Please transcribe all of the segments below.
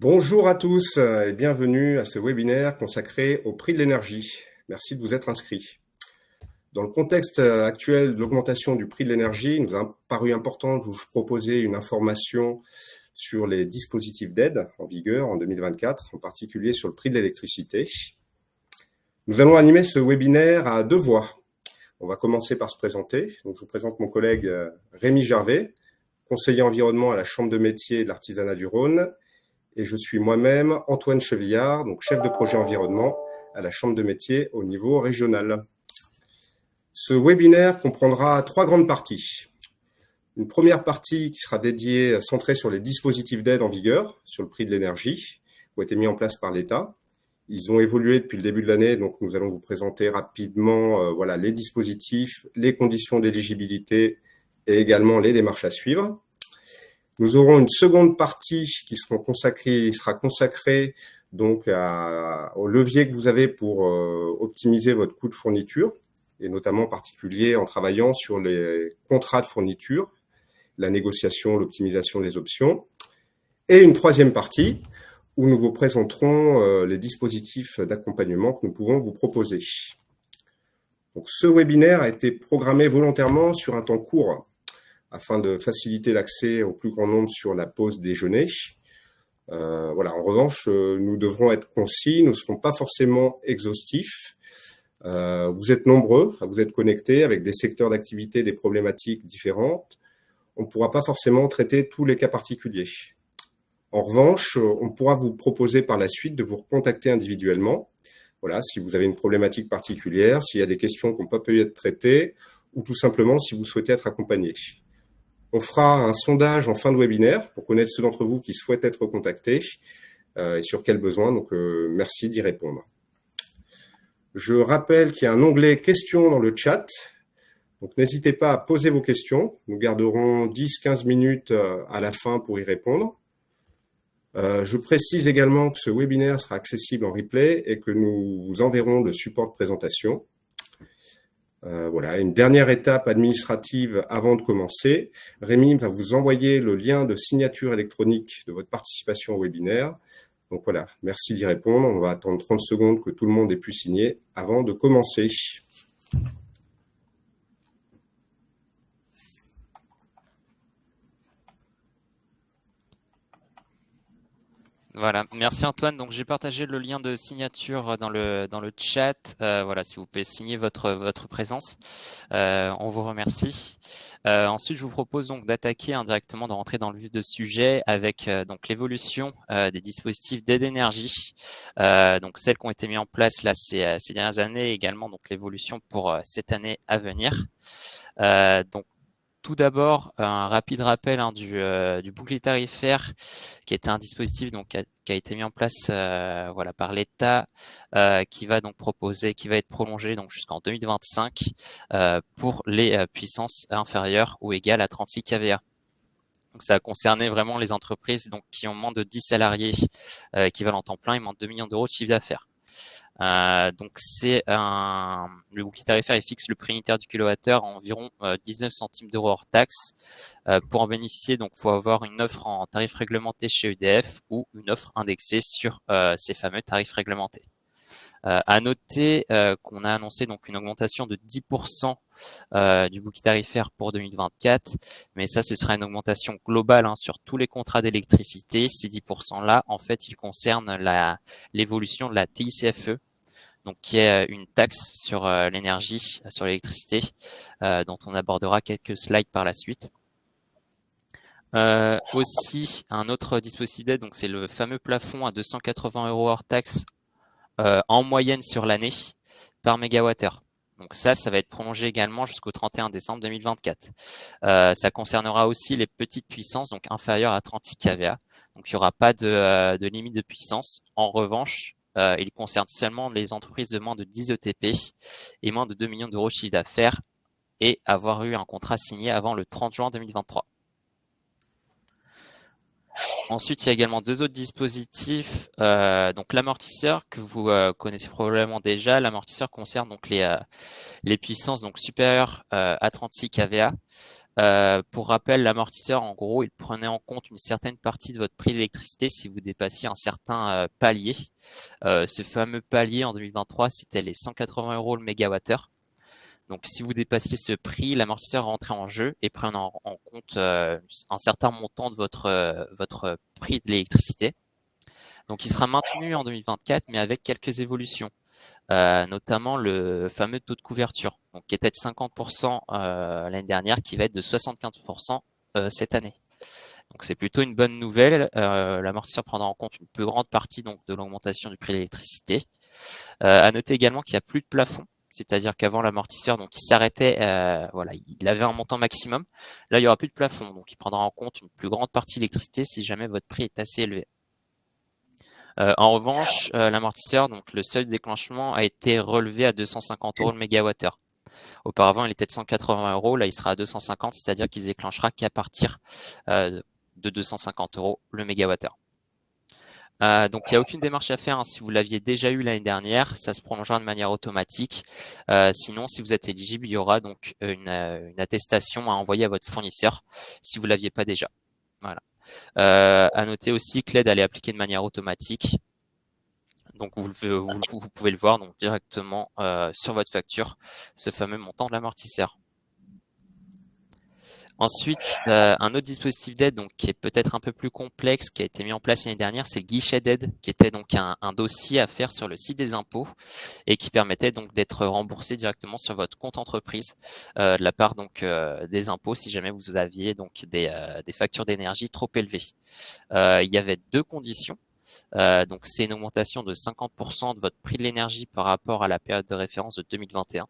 Bonjour à tous et bienvenue à ce webinaire consacré au prix de l'énergie. Merci de vous être inscrits. Dans le contexte actuel de l'augmentation du prix de l'énergie, il nous a paru important de vous proposer une information sur les dispositifs d'aide en vigueur en 2024, en particulier sur le prix de l'électricité. Nous allons animer ce webinaire à deux voix. On va commencer par se présenter. Donc, je vous présente mon collègue Rémi Jarvet, conseiller environnement à la Chambre de métier de l'artisanat du Rhône. Et je suis moi-même Antoine Chevillard, donc chef de projet environnement à la Chambre de métier au niveau régional. Ce webinaire comprendra trois grandes parties. Une première partie qui sera dédiée, centrée sur les dispositifs d'aide en vigueur, sur le prix de l'énergie, qui ont été mis en place par l'État. Ils ont évolué depuis le début de l'année, donc nous allons vous présenter rapidement les dispositifs, les conditions d'éligibilité et également les démarches à suivre. Nous aurons une seconde partie qui sera consacrée donc au levier que vous avez pour optimiser votre coût de fourniture, et notamment en particulier en travaillant sur les contrats de fourniture, la négociation, l'optimisation des options. Et une troisième partie où nous vous présenterons les dispositifs d'accompagnement que nous pouvons vous proposer. Donc, ce webinaire a été programmé volontairement sur un temps court, afin de faciliter l'accès au plus grand nombre sur la pause déjeuner. En revanche, nous devrons être concis, nous ne serons pas forcément exhaustifs. Vous êtes nombreux à vous être connectés avec des secteurs d'activité, des problématiques différentes. On ne pourra pas forcément traiter tous les cas particuliers. En revanche, on pourra vous proposer par la suite de vous recontacter individuellement. Voilà, si vous avez une problématique particulière, s'il y a des questions qui n'ont pas pu être traitées, ou tout simplement si vous souhaitez être accompagné. On fera un sondage en fin de webinaire pour connaître ceux d'entre vous qui souhaitent être contactés et sur quels besoins. Donc, merci d'y répondre. Je rappelle qu'il y a un onglet questions dans le chat. Donc, n'hésitez pas à poser vos questions. Nous garderons 10-15 minutes à la fin pour y répondre. Je précise également que ce webinaire sera accessible en replay et que nous vous enverrons le support de présentation. Une dernière étape administrative avant de commencer. Rémi va vous envoyer le lien de signature électronique de votre participation au webinaire. Donc voilà, merci d'y répondre. On va attendre 30 secondes que tout le monde ait pu signer avant de commencer. Voilà, merci Antoine. Donc j'ai partagé le lien de signature dans le chat. Si vous pouvez signer votre présence, on vous remercie. Ensuite, je vous propose donc d'attaquer indirectement, de rentrer dans le vif du sujet avec donc l'évolution des dispositifs d'aide énergie, donc celles qui ont été mis en place là ces dernières années, et également donc l'évolution pour cette année à venir. Donc tout d'abord, un rapide rappel du bouclier tarifaire, qui était un dispositif donc qui a été mis en place par l'État, qui va être prolongé donc jusqu'en 2025 pour les puissances inférieures ou égales à 36 kVA. Donc ça a concerné vraiment les entreprises donc qui ont moins de 10 salariés équivalent temps plein et moins de 2 millions d'euros de chiffre d'affaires. Donc le bouclier tarifaire, il fixe le prix unitaire du kilowattheure à environ 19 centimes d'euros hors taxe. Pour en bénéficier, donc faut avoir une offre en tarif réglementé chez EDF ou une offre indexée sur ces fameux tarifs réglementés. À noter qu'on a annoncé donc une augmentation de 10% du bouclier tarifaire pour 2024, mais ça, ce sera une augmentation globale sur tous les contrats d'électricité. Ces 10%-là, en fait, ils concernent l'évolution de la TICFE, donc qui est une taxe sur l'énergie, sur l'électricité, dont on abordera quelques slides par la suite. Aussi, un autre dispositif d'aide, donc c'est le fameux plafond à 280 € hors taxe en moyenne sur l'année par mégawattheure. Donc ça va être prolongé également jusqu'au 31 décembre 2024. Ça concernera aussi les petites puissances, donc inférieures à 36 kVA. Donc il n'y aura pas de limite de puissance. En revanche, il concerne seulement les entreprises de moins de 10 ETP et moins de 2 millions d'euros de chiffre d'affaires et avoir eu un contrat signé avant le 30 juin 2023. Ensuite, il y a également deux autres dispositifs. Donc l'amortisseur que vous connaissez probablement déjà. L'amortisseur concerne donc les puissances donc supérieures à 36 kVA. Pour rappel, l'amortisseur, en gros, il prenait en compte une certaine partie de votre prix d'électricité si vous dépassiez un certain palier. Ce fameux palier en 2023, c'était les 180 € le mégawattheure. Donc, si vous dépassiez ce prix, l'amortisseur rentrait en jeu et prenait en compte un certain montant de votre prix de l'électricité. Donc, il sera maintenu en 2024, mais avec quelques évolutions, notamment le fameux taux de couverture, donc qui était de 50% l'année dernière, qui va être de 75% cette année. Donc, c'est plutôt une bonne nouvelle. L'amortisseur prendra en compte une plus grande partie donc, de l'augmentation du prix de l'électricité. À noter également qu'il n'y a plus de plafond. C'est-à-dire qu'avant l'amortisseur, donc il s'arrêtait, voilà, il avait un montant maximum. Là, il n'y aura plus de plafond, donc il prendra en compte une plus grande partie de l'électricité si jamais votre prix est assez élevé. En revanche, l'amortisseur, donc le seuil de déclenchement a été relevé à 250 € le mégawattheure. Auparavant, il était de 180 €, là il sera à 250, c'est-à-dire qu'il se déclenchera qu'à partir de 250 € le mégawattheure. Donc il n'y a aucune démarche à faire hein. Si vous l'aviez déjà eu l'année dernière, ça se prolongera de manière automatique. Sinon, si vous êtes éligible, il y aura donc une attestation à envoyer à votre fournisseur si vous ne l'aviez pas déjà. Voilà. À noter aussi que l'aide elle est appliquée de manière automatique. Donc vous pouvez le voir donc directement sur votre facture, ce fameux montant de l'amortisseur. Ensuite, un autre dispositif d'aide donc, qui est peut-être un peu plus complexe, qui a été mis en place l'année dernière, c'est le guichet d'aide, qui était donc un dossier à faire sur le site des impôts et qui permettait donc d'être remboursé directement sur votre compte entreprise de la part donc des impôts si jamais vous aviez donc des factures d'énergie trop élevées. Il y avait deux conditions. Donc c'est une augmentation de 50% de votre prix de l'énergie par rapport à la période de référence de 2021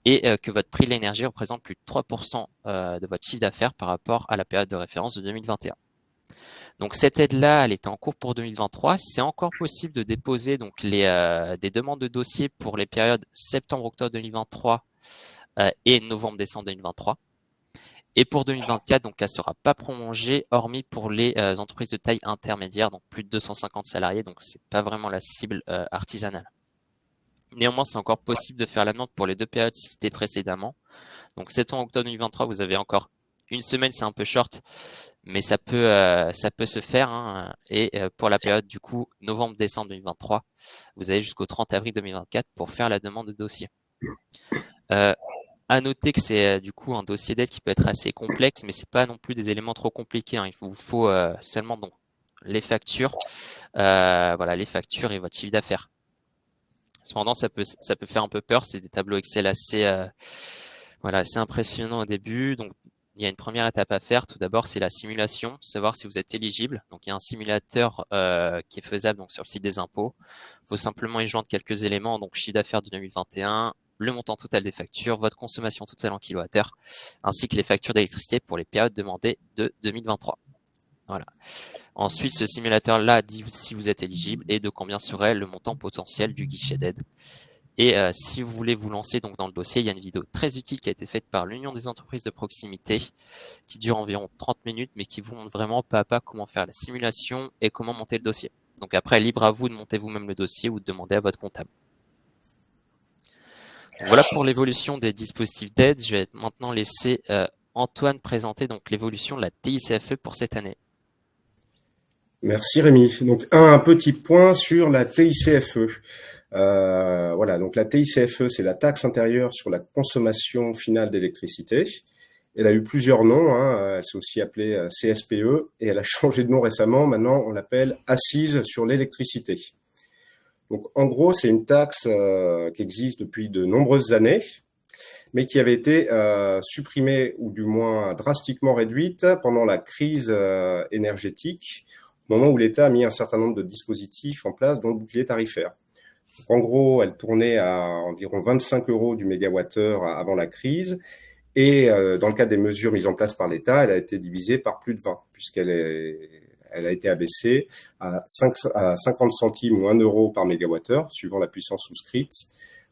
et que votre prix de l'énergie représente plus de 3% de votre chiffre d'affaires par rapport à la période de référence de 2021. Donc cette aide-là, elle était en cours pour 2023. C'est encore possible de déposer donc des demandes de dossiers pour les périodes septembre-octobre 2023 et novembre-décembre 2023. Et pour 2024, donc elle ne sera pas prolongée, hormis pour les entreprises de taille intermédiaire, donc plus de 250 salariés, donc ce n'est pas vraiment la cible artisanale. Néanmoins, c'est encore possible de faire la demande pour les deux périodes citées précédemment. Donc septembre-octobre 2023, vous avez encore une semaine, c'est un peu short, mais ça peut se faire. Hein. Et pour la période du coup novembre-décembre 2023, vous avez jusqu'au 30 avril 2024 pour faire la demande de dossier. À noter que c'est du coup un dossier d'aide qui peut être assez complexe, mais c'est pas non plus des éléments trop compliqués. Hein. Il vous faut seulement donc les factures, voilà, les factures et votre chiffre d'affaires. Cependant, ça peut faire un peu peur. C'est des tableaux Excel assez impressionnants au début. Donc, il y a une première étape à faire. Tout d'abord, c'est la simulation, savoir si vous êtes éligible. Donc, il y a un simulateur qui est faisable donc, sur le site des impôts. Il faut simplement y joindre quelques éléments. Donc, chiffre d'affaires de 2021, le montant total des factures, votre consommation totale en kilowattheure, ainsi que les factures d'électricité pour les périodes demandées de 2023. Voilà. Ensuite, ce simulateur-là dit si vous êtes éligible et de combien serait le montant potentiel du guichet d'aide. Et si vous voulez vous lancer donc dans le dossier, il y a une vidéo très utile qui a été faite par l'Union des entreprises de proximité qui dure environ 30 minutes, mais qui vous montre vraiment pas à pas comment faire la simulation et comment monter le dossier. Donc après, libre à vous de monter vous-même le dossier ou de demander à votre comptable. Donc voilà pour l'évolution des dispositifs d'aide. Je vais maintenant laisser Antoine présenter donc l'évolution de la TICFE pour cette année. Merci Rémi. Donc un petit point sur la TICFE. Voilà, donc la TICFE, c'est la taxe intérieure sur la consommation finale d'électricité. Elle a eu plusieurs noms, hein. Elle s'est aussi appelée CSPE et elle a changé de nom récemment. Maintenant, on l'appelle Assise sur l'électricité. Donc en gros, c'est une taxe qui existe depuis de nombreuses années, mais qui avait été supprimée ou du moins drastiquement réduite pendant la crise énergétique, au moment où l'État a mis un certain nombre de dispositifs en place, dont le bouclier tarifaire. Donc, en gros, elle tournait à environ 25 € du mégawattheure avant la crise, et dans le cadre des mesures mises en place par l'État, elle a été divisée par plus de 20, puisqu'elle a été abaissée à 50 centimes ou 1 € par mégawattheure, suivant la puissance souscrite,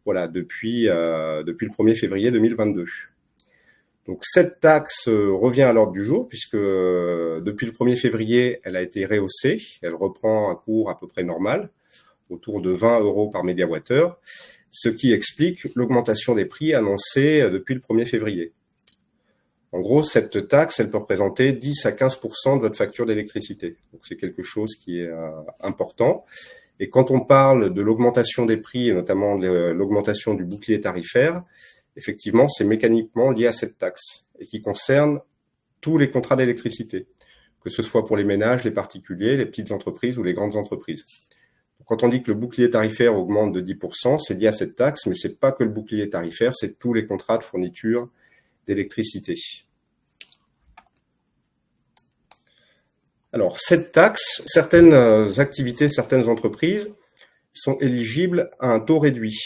voilà, depuis le 1er février 2022. Donc cette taxe revient à l'ordre du jour puisque depuis le 1er février, elle a été rehaussée. Elle reprend un cours à peu près normal, autour de 20 € par mégawattheure, ce qui explique l'augmentation des prix annoncée depuis le 1er février. En gros, cette taxe, elle peut représenter 10 à 15% de votre facture d'électricité. Donc, c'est quelque chose qui est important. Et quand on parle de l'augmentation des prix, et notamment l'augmentation du bouclier tarifaire, effectivement, c'est mécaniquement lié à cette taxe et qui concerne tous les contrats d'électricité, que ce soit pour les ménages, les particuliers, les petites entreprises ou les grandes entreprises. Quand on dit que le bouclier tarifaire augmente de 10%, c'est lié à cette taxe, mais c'est pas que le bouclier tarifaire, c'est tous les contrats de fourniture d'électricité. Alors, cette taxe, certaines activités, certaines entreprises sont éligibles à un taux réduit,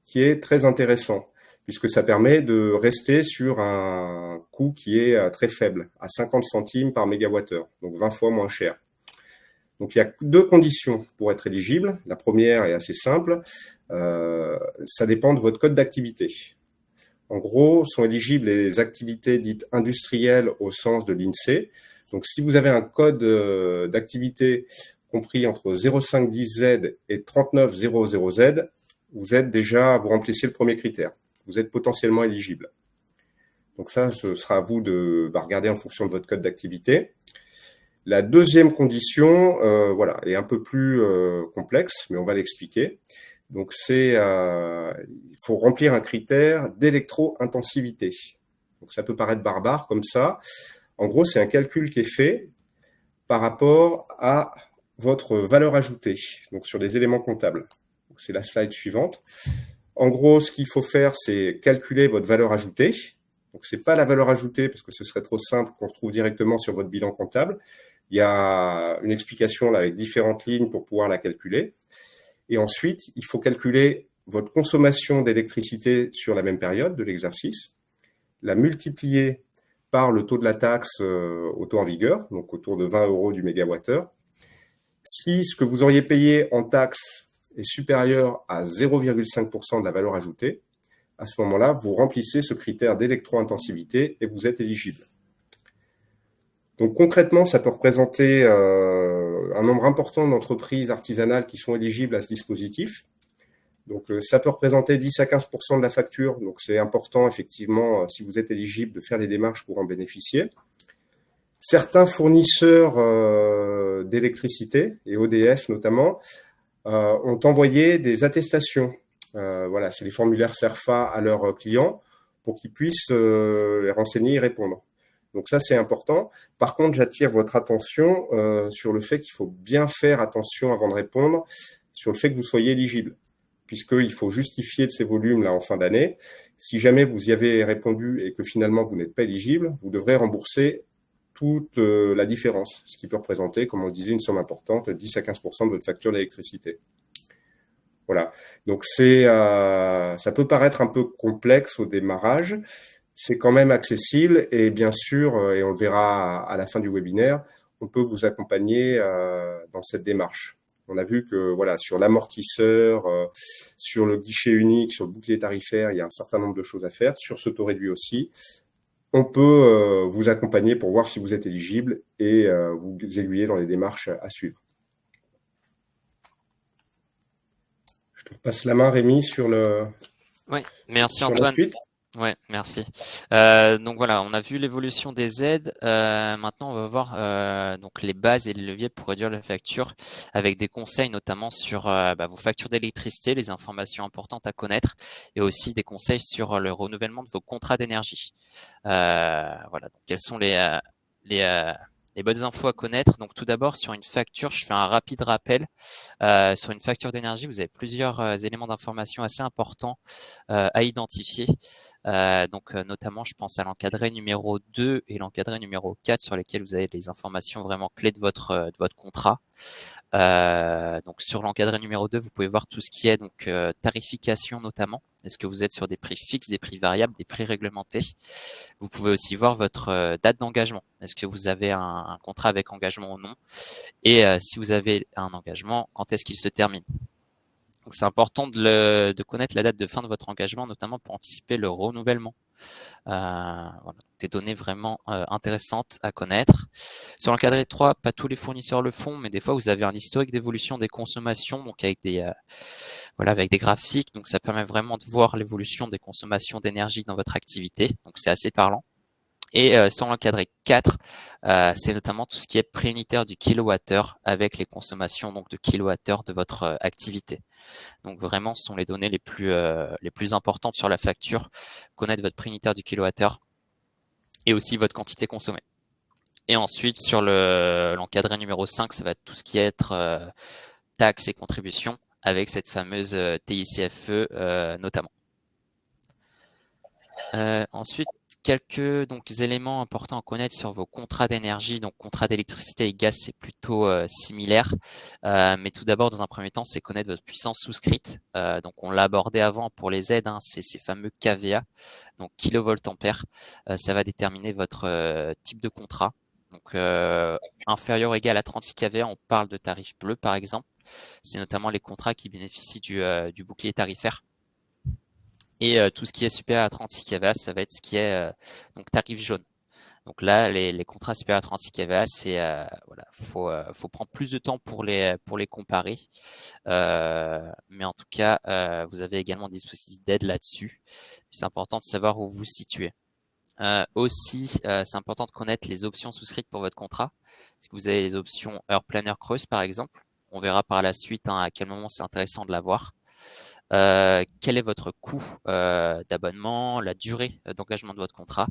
qui est très intéressant, puisque ça permet de rester sur un coût qui est très faible, à 50 centimes par mégawattheure, donc 20 fois moins cher. Donc, il y a 2 conditions pour être éligible. La première est assez simple, ça dépend de votre code d'activité. En gros, sont éligibles les activités dites industrielles au sens de l'INSEE. Donc, si vous avez un code d'activité compris entre 0510Z et 3900Z, vous remplissez le premier critère. Vous êtes potentiellement éligible. Donc ça, ce sera à vous de regarder en fonction de votre code d'activité. La deuxième condition, est un peu plus complexe, mais on va l'expliquer. Donc, il faut remplir un critère d'électro-intensivité. Donc, ça peut paraître barbare comme ça. En gros, c'est un calcul qui est fait par rapport à votre valeur ajoutée, donc sur des éléments comptables. Donc, c'est la slide suivante. En gros, ce qu'il faut faire, c'est calculer votre valeur ajoutée. Donc, c'est pas la valeur ajoutée parce que ce serait trop simple qu'on retrouve directement sur votre bilan comptable. Il y a une explication là avec différentes lignes pour pouvoir la calculer. Et ensuite, il faut calculer votre consommation d'électricité sur la même période de l'exercice, la multiplier par le taux de la taxe au taux en vigueur, donc autour de 20 € du mégawattheure. Si ce que vous auriez payé en taxe est supérieur à 0,5% de la valeur ajoutée, à ce moment-là, vous remplissez ce critère d'électro-intensivité et vous êtes éligible. Donc concrètement, ça peut représenter un nombre important d'entreprises artisanales qui sont éligibles à ce dispositif. Donc ça peut représenter 10 à 15% de la facture. Donc c'est important effectivement, si vous êtes éligible, de faire les démarches pour en bénéficier. Certains fournisseurs d'électricité, et EDF notamment, ont envoyé des attestations. C'est les formulaires CERFA à leurs clients pour qu'ils puissent les renseigner et répondre. Donc ça, c'est important. Par contre, j'attire votre attention sur le fait qu'il faut bien faire attention avant de répondre sur le fait que vous soyez éligible, puisqu'il faut justifier de ces volumes-là en fin d'année. Si jamais vous y avez répondu et que finalement vous n'êtes pas éligible, vous devrez rembourser toute la différence, ce qui peut représenter, comme on le disait, une somme importante, 10 à 15% de votre facture d'électricité. Voilà. Donc ça peut paraître un peu complexe au démarrage. C'est quand même accessible et bien sûr, et on le verra à la fin du webinaire, on peut vous accompagner dans cette démarche. On a vu que sur l'amortisseur, sur le guichet unique, sur le bouclier tarifaire, il y a un certain nombre de choses à faire. Sur ce taux réduit aussi, on peut vous accompagner pour voir si vous êtes éligible et vous aiguiller dans les démarches à suivre. Je te passe la main, Rémi, sur le. Oui, merci sur Antoine. La suite. Ouais, merci. Donc voilà, on a vu l'évolution des aides. Maintenant, on va voir donc les bases et les leviers pour réduire la facture, avec des conseils notamment sur vos factures d'électricité, les informations importantes à connaître, et aussi des conseils sur le renouvellement de vos contrats d'énergie. Donc quels sont les bonnes infos à connaître. Donc tout d'abord, sur une facture, je fais un rapide rappel. Sur une facture d'énergie, vous avez plusieurs éléments d'information assez importants à identifier. Notamment, je pense à l'encadré numéro 2 et l'encadré numéro 4 sur lesquels vous avez les informations vraiment clés de votre contrat. Donc sur l'encadré numéro 2, vous pouvez voir tout ce qui est donc tarification notamment. Est-ce que vous êtes sur des prix fixes, des prix variables, des prix réglementés? Vous pouvez aussi voir votre date d'engagement. Est-ce que vous avez un contrat avec engagement ou non? Et si vous avez un engagement, quand est-ce qu'il se termine? Donc c'est important de connaître la date de fin de votre engagement, notamment pour anticiper le renouvellement. Des données vraiment intéressantes à connaître. Sur l'encadré 3, pas tous les fournisseurs le font, mais des fois vous avez un historique d'évolution des consommations, donc avec des graphiques, donc ça permet vraiment de voir l'évolution des consommations d'énergie dans votre activité, donc c'est assez parlant. Et sur l'encadré 4, c'est notamment tout ce qui est pré-unitaire du kilowattheure avec les consommations donc de kilowattheure de votre activité. Donc vraiment, ce sont les données les plus importantes sur la facture, connaître votre prix unitaire du kilowattheure et aussi votre quantité consommée. Et ensuite, sur l'encadré numéro 5, ça va être tout ce qui est taxes et contributions avec cette fameuse TICFE notamment. Ensuite, quelques éléments importants à connaître sur vos contrats d'énergie. Donc, contrat d'électricité et gaz, c'est plutôt similaire. Mais tout d'abord, dans un premier temps, c'est connaître votre puissance souscrite. Donc, on l'a abordé avant pour les aides, c'est ces fameux kVA, donc kilovoltampères. Ça va déterminer votre type de contrat. Donc, inférieur ou égal à 36 kVA, on parle de tarif bleu, par exemple. C'est notamment les contrats qui bénéficient du bouclier tarifaire. Et tout ce qui est supérieur à 36 kVA, ça va être ce qui est donc tarif jaune. Donc là, les contrats supérieurs à 36 kVA, c'est voilà, faut prendre plus de temps pour les comparer. Mais en tout cas, vous avez également des dispositifs d'aide là-dessus. C'est important de savoir où vous vous situez. Aussi, c'est important de connaître les options souscrites pour votre contrat. Est-ce que vous avez les options heure pleine, heure creuse, par exemple? On verra par la suite à quel moment c'est intéressant de l'avoir. Quel est votre coût d'abonnement, la durée d'engagement de votre contrat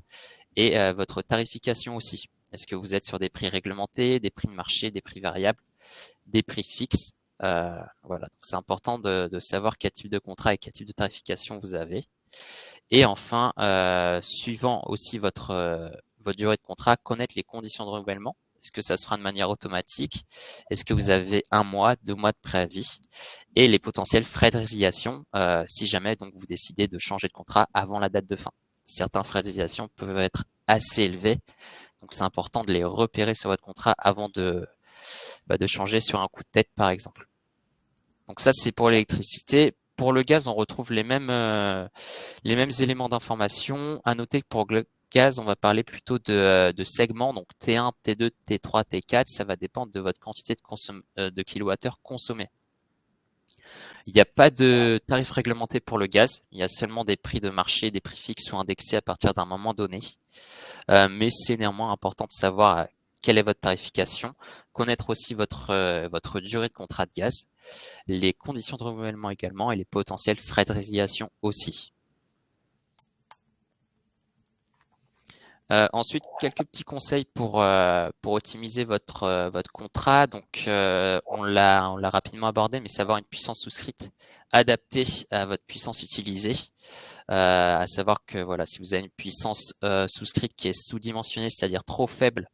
et votre tarification aussi. Est-ce que vous êtes sur des prix réglementés, des prix de marché, des prix variables, des prix fixes? Voilà, c'est important de savoir quel type de contrat et quel type de tarification vous avez. Et enfin, suivant aussi votre durée de contrat, connaître les conditions de renouvellement. Est-ce que ça se fera de manière automatique? Est-ce que vous avez 1 mois, 2 mois de préavis? Et les potentiels frais de résiliation si jamais donc vous décidez de changer de contrat avant la date de fin. Certains frais de résiliation peuvent être assez élevés, donc c'est important de les repérer sur votre contrat avant de changer sur un coup de tête par exemple. Donc ça c'est pour l'électricité. Pour le gaz, on retrouve les mêmes éléments d'information. À noter que pour le gaz, on va parler plutôt de segments, donc T1, T2, T3, T4. Ça va dépendre de votre quantité de kilowattheure consommée. Il n'y a pas de tarif réglementé pour le gaz. Il y a seulement des prix de marché, des prix fixes ou indexés à partir d'un moment donné. Mais c'est néanmoins important de savoir quelle est votre tarification, connaître aussi votre durée de contrat de gaz, les conditions de renouvellement également et les potentiels frais de résiliation aussi. Ensuite, quelques petits conseils pour optimiser votre contrat. Donc, on l'a rapidement abordé, mais savoir une puissance souscrite adaptée à votre puissance utilisée. À savoir que voilà, si vous avez une puissance souscrite qui est sous-dimensionnée, c'est-à-dire trop faible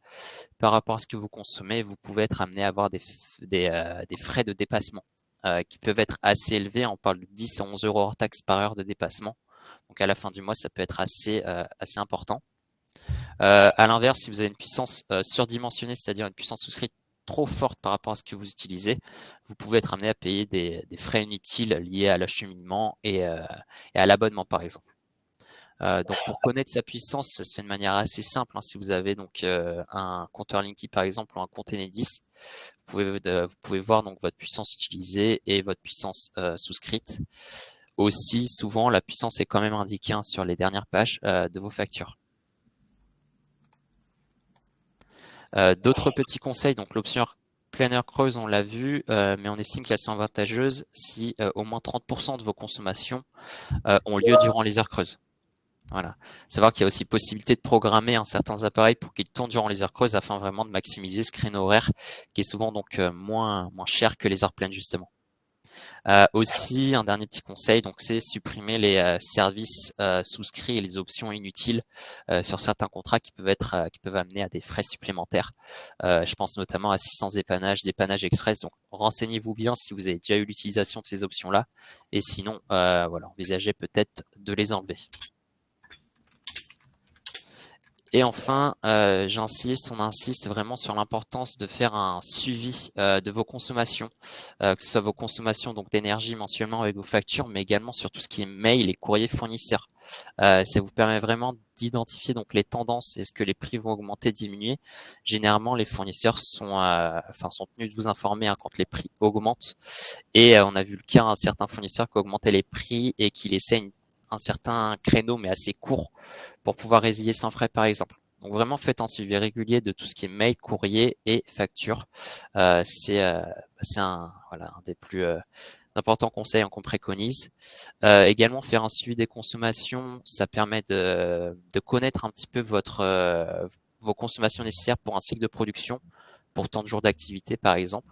par rapport à ce que vous consommez, vous pouvez être amené à avoir des frais de dépassement qui peuvent être assez élevés. On parle de 10 à 11 euros hors taxe par heure de dépassement. Donc, à la fin du mois, ça peut être assez important. À l'inverse, si vous avez une puissance surdimensionnée, c'est-à-dire une puissance souscrite trop forte par rapport à ce que vous utilisez, vous pouvez être amené à payer des frais inutiles liés à l'acheminement et à l'abonnement, par exemple. Donc, pour connaître sa puissance, ça se fait de manière assez simple. Si vous avez donc un compteur Linky, par exemple, ou un compte Enedis, vous pouvez voir donc votre puissance utilisée et votre puissance souscrite. Aussi, souvent, la puissance est quand même indiquée sur les dernières pages de vos factures. D'autres petits conseils, donc l'option pleine heure creuse, on l'a vu, mais on estime qu'elles sont avantageuses si au moins 30% de vos consommations ont lieu durant les heures creuses. Voilà. Savoir qu'il y a aussi possibilité de programmer certains appareils pour qu'ils tournent durant les heures creuses afin vraiment de maximiser ce créneau horaire qui est souvent donc moins cher que les heures pleines justement. Aussi, un dernier petit conseil, donc c'est supprimer les services souscrits et les options inutiles sur certains contrats qui peuvent amener à des frais supplémentaires. Je pense notamment à assistance dépannage express. Donc, renseignez-vous bien si vous avez déjà eu l'utilisation de ces options-là, et sinon, voilà, envisagez peut-être de les enlever. Et enfin, on insiste vraiment sur l'importance de faire un suivi de vos consommations, que ce soit vos consommations donc d'énergie mensuellement avec vos factures, mais également sur tout ce qui est mail et courrier fournisseurs. Ça vous permet vraiment d'identifier donc les tendances. Est-ce que les prix vont augmenter, diminuer? Généralement, les fournisseurs sont tenus de vous informer quand les prix augmentent. Et on a vu le cas d'un certain fournisseur qui augmentait les prix et qui laissait un certain créneau mais assez court pour pouvoir résilier sans frais par exemple. Donc vraiment, faites un suivi régulier de tout ce qui est mail, courrier et facture. C'est un des plus importants conseils qu'on préconise. Également, faire un suivi des consommations, ça permet de connaître un petit peu vos consommations nécessaires pour un cycle de production, pour tant de jours d'activité par exemple.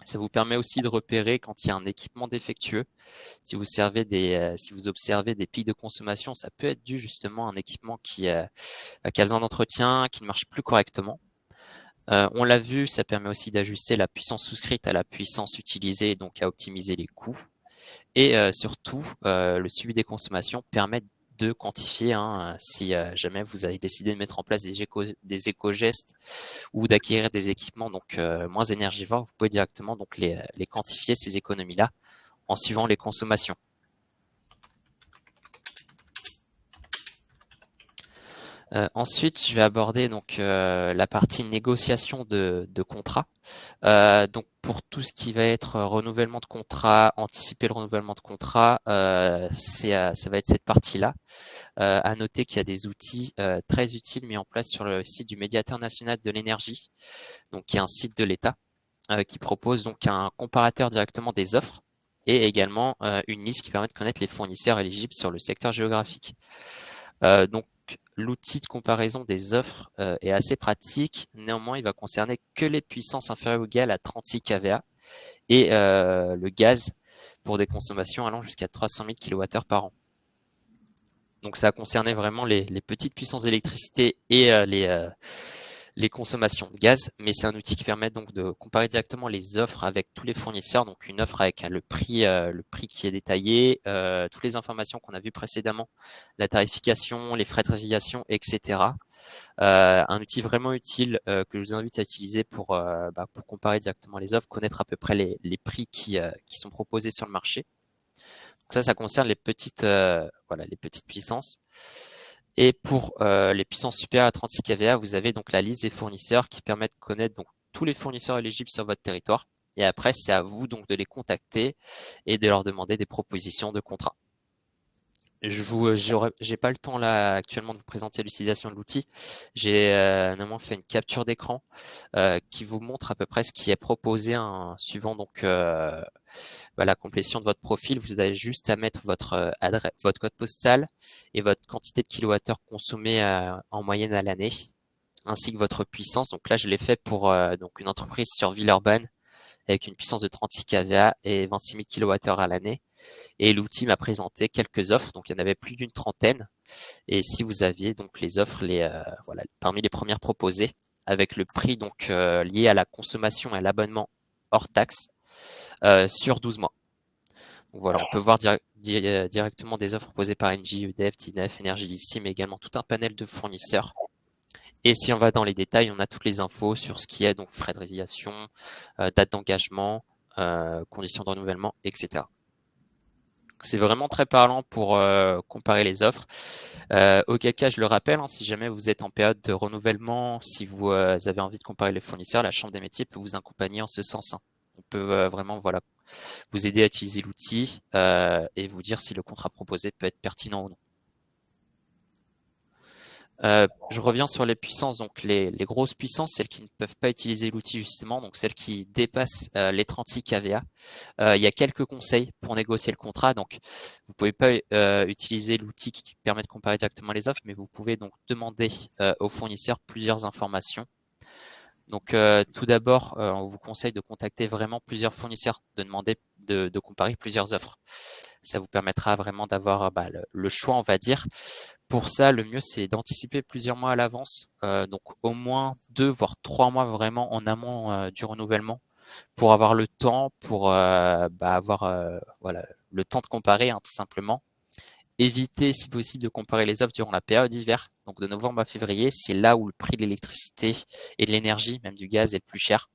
Ça vous permet aussi de repérer quand il y a un équipement défectueux. Si vous observez des pics de consommation, ça peut être dû justement à un équipement qui a besoin d'entretien, qui ne marche plus correctement. On l'a vu, ça permet aussi d'ajuster la puissance souscrite à la puissance utilisée, donc à optimiser les coûts. Et surtout, le suivi des consommations permet de quantifier si jamais vous avez décidé de mettre en place des éco-gestes ou d'acquérir des équipements donc moins énergivores, vous pouvez directement donc les quantifier, ces économies-là, en suivant les consommations. Ensuite, je vais aborder donc la partie négociation de contrat. Donc pour tout ce qui va être renouvellement de contrat, anticiper le renouvellement de contrat, ça va être cette partie-là. À noter qu'il y a des outils très utiles mis en place sur le site du Médiateur national de l'énergie, donc qui est un site de l'État, qui propose donc un comparateur directement des offres et également une liste qui permet de connaître les fournisseurs éligibles sur le secteur géographique. Donc l'outil de comparaison des offres est assez pratique. Néanmoins, il va concerner que les puissances inférieures ou égales à 36 kVA et le gaz pour des consommations allant jusqu'à 300 000 kWh par an. Donc ça a concerné vraiment les petites puissances d'électricité et les consommations de gaz, mais c'est un outil qui permet donc de comparer directement les offres avec tous les fournisseurs, donc une offre avec le prix qui est détaillé, toutes les informations qu'on a vues précédemment, la tarification, les frais de résiliation, etc. Un outil vraiment utile que je vous invite à utiliser pour comparer directement les offres, connaître à peu près les prix qui sont proposés sur le marché. Donc ça concerne les petites puissances. Et pour les puissances supérieures à 36 kVA, vous avez donc la liste des fournisseurs qui permet de connaître donc tous les fournisseurs éligibles sur votre territoire. Et après, c'est à vous donc de les contacter et de leur demander des propositions de contrat. J'ai pas le temps là actuellement de vous présenter l'utilisation de l'outil. J'ai notamment fait une capture d'écran qui vous montre à peu près ce qui est proposé suivant donc la complétion de votre profil. Vous avez juste à mettre votre adresse, votre code postal et votre quantité de kilowattheures consommés en moyenne à l'année, ainsi que votre puissance. Donc là, je l'ai fait pour donc une entreprise sur Villeurbanne avec une puissance de 36 kVA et 26 000 kWh à l'année. Et l'outil m'a présenté quelques offres, donc il y en avait plus d'une trentaine. Et si vous aviez donc les offres, parmi les premières proposées, avec le prix donc lié à la consommation et à l'abonnement hors taxe sur 12 mois. Donc voilà, on peut voir directement des offres proposées par Engie, EDF, TNF, Energii, mais également tout un panel de fournisseurs. Et si on va dans les détails, on a toutes les infos sur ce qui est donc frais de résiliation, date d'engagement, conditions de renouvellement, etc. C'est vraiment très parlant pour comparer les offres. Auquel cas, je le rappelle, si jamais vous êtes en période de renouvellement, si vous avez envie de comparer les fournisseurs, la Chambre des métiers peut vous accompagner en ce sens. On peut vraiment vous aider à utiliser l'outil et vous dire si le contrat proposé peut être pertinent ou non. Je reviens sur les puissances, donc les grosses puissances, celles qui ne peuvent pas utiliser l'outil justement, donc celles qui dépassent les 36 kVA. Il y a quelques conseils pour négocier le contrat. Donc, vous pouvez pas utiliser l'outil qui permet de comparer directement les offres, mais vous pouvez donc demander aux fournisseurs plusieurs informations. Donc, tout d'abord, on vous conseille de contacter vraiment plusieurs fournisseurs, de demander de comparer plusieurs offres. Ça vous permettra vraiment d'avoir le choix, on va dire. Pour ça, le mieux, c'est d'anticiper plusieurs mois à l'avance, donc au moins 2 voire 3 mois vraiment en amont du renouvellement, pour avoir le temps, pour avoir le temps de comparer, tout simplement. Éviter, si possible, de comparer les offres durant la période d'hiver, donc de novembre à février. C'est là où le prix de l'électricité et de l'énergie, même du gaz, est le plus cher.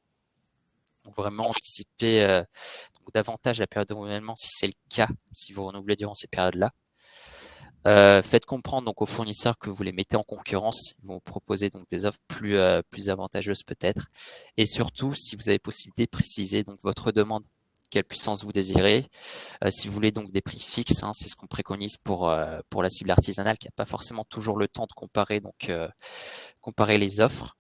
Donc vraiment anticiper davantage la période de renouvellement si c'est le cas, si vous renouvelez durant ces périodes-là. Faites comprendre donc aux fournisseurs que vous les mettez en concurrence. Ils vont vous proposer donc des offres plus avantageuses peut-être. Et surtout, si vous avez possibilité, préciser donc votre demande. quelle puissance vous désirez. Si vous voulez donc des prix fixes, c'est ce qu'on préconise pour la cible artisanale qui n'a pas forcément toujours le temps de comparer les offres.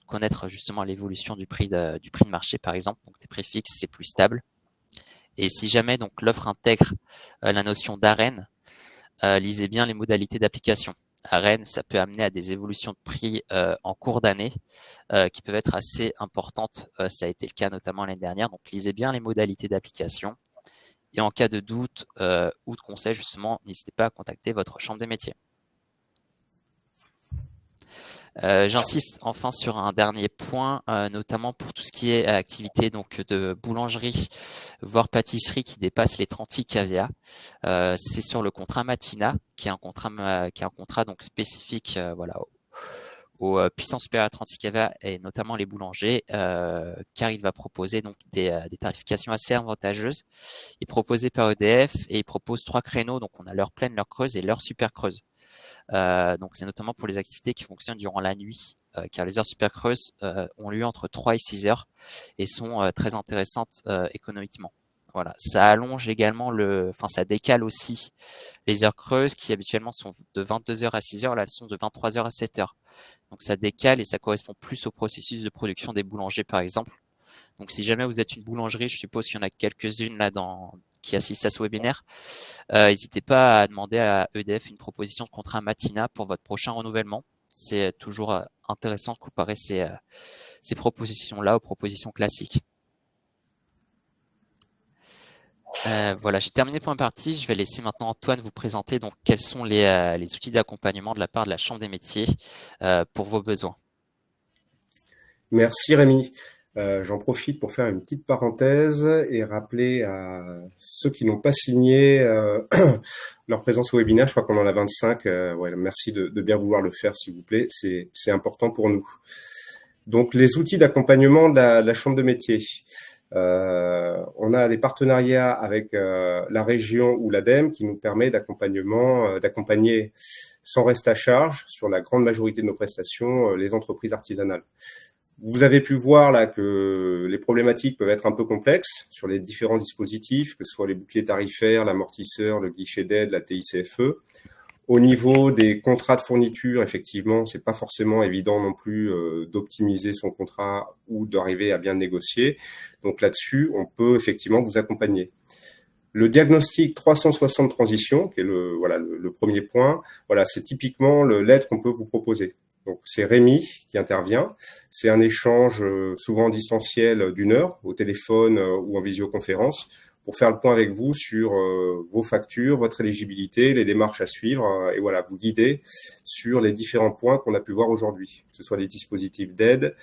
Connaître justement l'évolution du prix de marché par exemple. Donc des prix fixes, c'est plus stable. Et si jamais donc l'offre intègre la notion d'arène, lisez bien les modalités d'application. Arène, ça peut amener à des évolutions de prix en cours d'année qui peuvent être assez importantes. Ça a été le cas notamment l'année dernière. Donc lisez bien les modalités d'application. Et en cas de doute ou de conseil, justement, n'hésitez pas à contacter votre chambre des métiers. J'insiste enfin sur un dernier point, notamment pour tout ce qui est activité donc de boulangerie, voire pâtisserie qui dépasse les 36 kVA. C'est sur le contrat Matina, qui est un contrat donc spécifique aux puissances supérieures à 36 kVA et notamment les boulangers, car il va proposer donc des tarifications assez avantageuses. Il est proposé par EDF et il propose 3 créneaux, donc on a l'heure pleine, l'heure creuse et l'heure super creuse. Donc c'est notamment pour les activités qui fonctionnent durant la nuit, car les heures super creuses ont lieu entre 3 et 6 heures et sont très intéressantes économiquement. Voilà, ça allonge également ça décale aussi les heures creuses qui habituellement sont de 22 heures à 6 heures, là elles sont de 23 heures à 7 heures. Donc ça décale et ça correspond plus au processus de production des boulangers par exemple. Donc si jamais vous êtes une boulangerie, je suppose qu'il y en a quelques-unes là qui assistent à ce webinaire, n'hésitez pas à demander à EDF une proposition de contrat Matina pour votre prochain renouvellement. C'est toujours intéressant de comparer ces propositions-là aux propositions classiques. Voilà, j'ai terminé pour ma partie. Je vais laisser maintenant Antoine vous présenter donc quels sont les outils d'accompagnement de la part de la Chambre des métiers pour vos besoins. Merci Rémi. J'en profite pour faire une petite parenthèse et rappeler à ceux qui n'ont pas signé leur présence au webinaire. Je crois qu'on en a 25. Merci de bien vouloir le faire, s'il vous plaît. C'est important pour nous. Donc, les outils d'accompagnement de la Chambre de métier. On a des partenariats avec la région ou l'ADEME qui nous permet d'accompagner sans reste à charge sur la grande majorité de nos prestations les entreprises artisanales. Vous avez pu voir là que les problématiques peuvent être un peu complexes sur les différents dispositifs, que ce soit les boucliers tarifaires, l'amortisseur, le guichet d'aide, la TICFE. Au niveau des contrats de fourniture, effectivement, c'est pas forcément évident non plus d'optimiser son contrat ou d'arriver à bien négocier. Donc là-dessus, on peut effectivement vous accompagner. Le diagnostic 360 transition, qui est le premier point, c'est typiquement l'aide qu'on peut vous proposer. Donc c'est Rémi qui intervient. C'est un échange souvent en distanciel d'1 heure au téléphone ou en visioconférence pour faire le point avec vous sur vos factures, votre éligibilité, les démarches à suivre et vous guider sur les différents points qu'on a pu voir aujourd'hui, que ce soit les dispositifs d'aide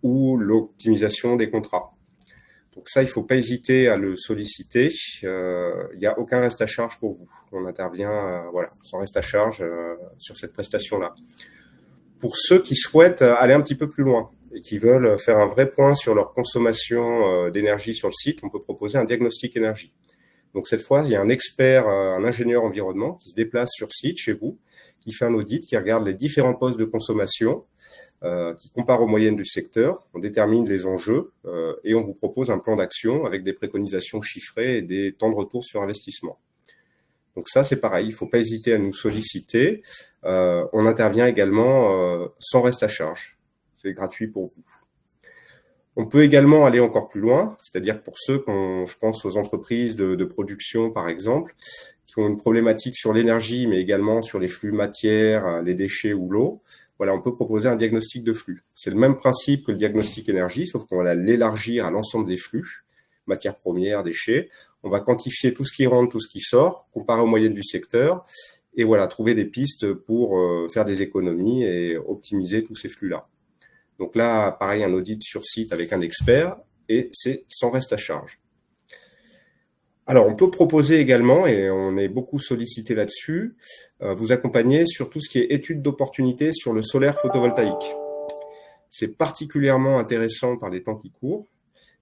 ou l'optimisation des contrats. Donc ça, il ne faut pas hésiter à le solliciter. Il n'y a aucun reste à charge pour vous. On intervient sans reste à charge sur cette prestation-là. Pour ceux qui souhaitent aller un petit peu plus loin et qui veulent faire un vrai point sur leur consommation d'énergie sur le site, on peut proposer un diagnostic énergie. Donc cette fois, il y a un expert, un ingénieur environnement qui se déplace sur site chez vous, qui fait un audit, qui regarde les différents postes de consommation, qui compare aux moyennes du secteur, on détermine les enjeux et on vous propose un plan d'action avec des préconisations chiffrées et des temps de retour sur investissement. Donc ça, c'est pareil, il ne faut pas hésiter à nous solliciter. On intervient également sans reste à charge. C'est gratuit pour vous. On peut également aller encore plus loin, c'est-à-dire pour ceux je pense aux entreprises de production, par exemple, qui ont une problématique sur l'énergie, mais également sur les flux matières, les déchets ou l'eau. On peut proposer un diagnostic de flux. C'est le même principe que le diagnostic énergie, sauf qu'on va l'élargir à l'ensemble des flux, matières premières, déchets. On va quantifier tout ce qui rentre, tout ce qui sort, comparer aux moyennes du secteur, et trouver des pistes pour faire des économies et optimiser tous ces flux-là. Donc là, pareil, un audit sur site avec un expert, et c'est sans reste à charge. Alors, on peut proposer également, et on est beaucoup sollicité là-dessus, vous accompagner sur tout ce qui est études d'opportunité sur le solaire photovoltaïque. C'est particulièrement intéressant par les temps qui courent,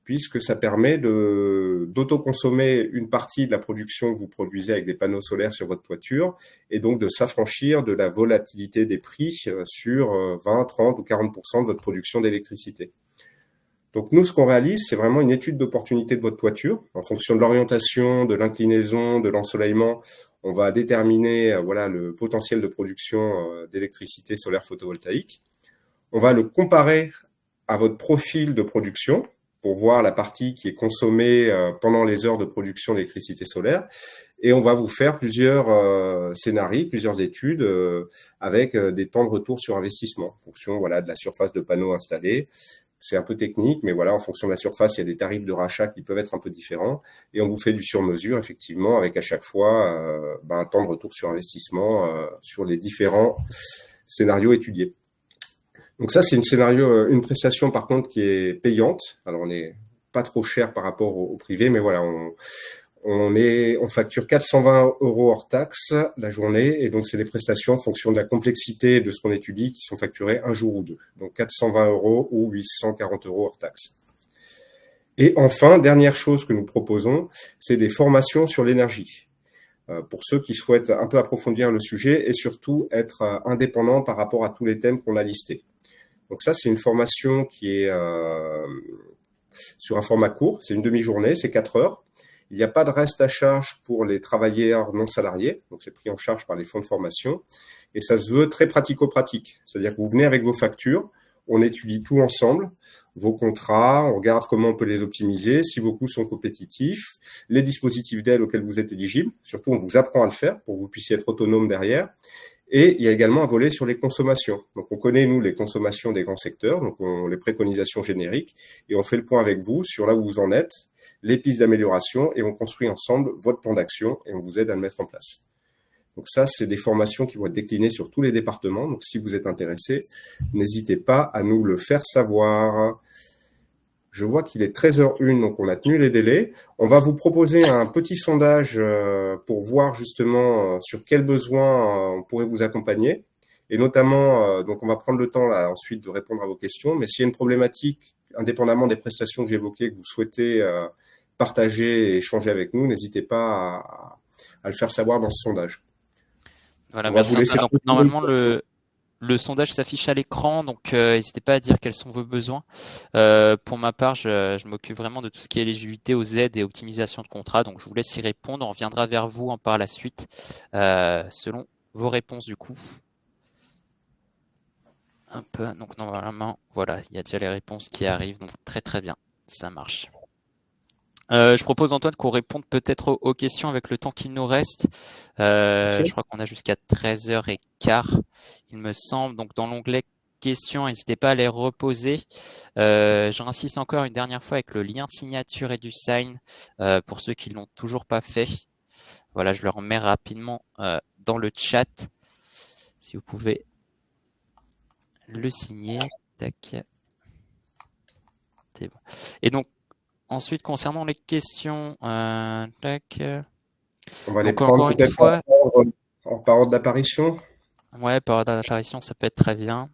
puisque ça permet d'autoconsommer une partie de la production que vous produisez avec des panneaux solaires sur votre toiture, et donc de s'affranchir de la volatilité des prix sur 20, 30 ou 40% de votre production d'électricité. Donc nous, ce qu'on réalise, c'est vraiment une étude d'opportunité de votre toiture. En fonction de l'orientation, de l'inclinaison, de l'ensoleillement, on va déterminer voilà, le potentiel de production d'électricité solaire photovoltaïque. On va le comparer à votre profil de production pour voir la partie qui est consommée pendant les heures de production d'électricité solaire. Et on va vous faire plusieurs scénarios, plusieurs études avec des temps de retour sur investissement en fonction voilà, de la surface de panneaux installés. C'est un peu technique, mais voilà, en fonction de la surface, il y a des tarifs de rachat qui peuvent être un peu différents. Et on vous fait du sur-mesure, effectivement, avec à chaque fois un temps de retour sur investissement sur les différents scénarios étudiés. Donc ça, c'est une prestation, par contre, qui est payante. Alors, on n'est pas trop cher par rapport au privé, mais voilà, on facture 420 € hors taxe la journée, et donc c'est des prestations en fonction de la complexité de ce qu'on étudie qui sont facturées un jour ou deux. Donc 420 € ou 840 € hors taxe. Et enfin, dernière chose que nous proposons, c'est des formations sur l'énergie. Pour ceux qui souhaitent un peu approfondir le sujet et surtout être indépendants par rapport à tous les thèmes qu'on a listés. Donc ça, c'est une formation qui est sur un format court, c'est une demi-journée, c'est 4 heures. Il n'y a pas de reste à charge pour les travailleurs non salariés, donc c'est pris en charge par les fonds de formation. Et ça se veut très pratico-pratique, c'est-à-dire que vous venez avec vos factures, on étudie tout ensemble, vos contrats, on regarde comment on peut les optimiser, si vos coûts sont compétitifs, les dispositifs d'aide auxquels vous êtes éligible, surtout on vous apprend à le faire pour que vous puissiez être autonome derrière. Et il y a également un volet sur les consommations. Donc, on connaît, nous, les consommations des grands secteurs, donc les préconisations génériques, et on fait le point avec vous sur là où vous en êtes, les pistes d'amélioration, et on construit ensemble votre plan d'action, et on vous aide à le mettre en place. Donc ça, c'est des formations qui vont être déclinées sur tous les départements. Donc, si vous êtes intéressé, n'hésitez pas à nous le faire savoir. Je vois qu'il est 13h01, donc on a tenu les délais. On va vous proposer un petit sondage pour voir justement sur quels besoins on pourrait vous accompagner. Et notamment, donc on va prendre le temps là ensuite de répondre à vos questions. Mais s'il y a une problématique, indépendamment des prestations que j'ai évoquées, que vous souhaitez partager et échanger avec nous, n'hésitez pas à le faire savoir dans ce sondage. Voilà, merci Antoine. Donc, normalement, le sondage s'affiche à l'écran, donc n'hésitez pas à dire quels sont vos besoins. Pour ma part, je m'occupe vraiment de tout ce qui est éligibilité aux aides et optimisation de contrats, donc je vous laisse y répondre. On reviendra vers vous par la suite selon vos réponses du coup. Un peu, donc normalement, voilà, il y a déjà les réponses qui arrivent, donc très très bien, ça marche. Je propose Antoine qu'on réponde peut-être aux questions avec le temps qu'il nous reste. Je crois qu'on a jusqu'à 13h15, il me semble. Donc dans l'onglet questions, n'hésitez pas à les reposer. J'insiste encore une dernière fois avec le lien de signature et du sign pour ceux qui ne l'ont toujours pas fait. Voilà, je le remets rapidement dans le chat. Si vous pouvez le signer. Tac. C'est bon. Et donc, ensuite, concernant les questions, tac. On va les prendre peut-être par ordre d'apparition. Ouais, par ordre d'apparition, ça peut être très bien.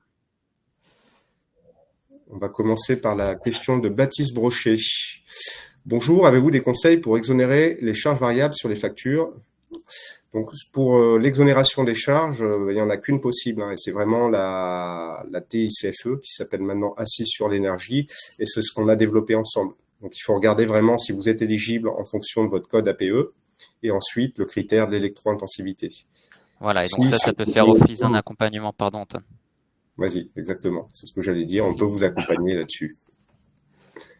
On va commencer par la question de Baptiste Brochet. Bonjour, avez-vous des conseils pour exonérer les charges variables sur les factures ? Donc, pour l'exonération des charges, il n'y en a qu'une possible, et c'est vraiment la TICFE qui s'appelle maintenant Assise sur l'énergie, et c'est ce qu'on a développé ensemble. Donc, il faut regarder vraiment si vous êtes éligible en fonction de votre code APE, et ensuite le critère de l'électro-intensivité. Voilà, et donc ça peut faire office d'un accompagnement, pardon Antoine. Vas-y, exactement, c'est ce que j'allais dire, on peut vous accompagner là-dessus.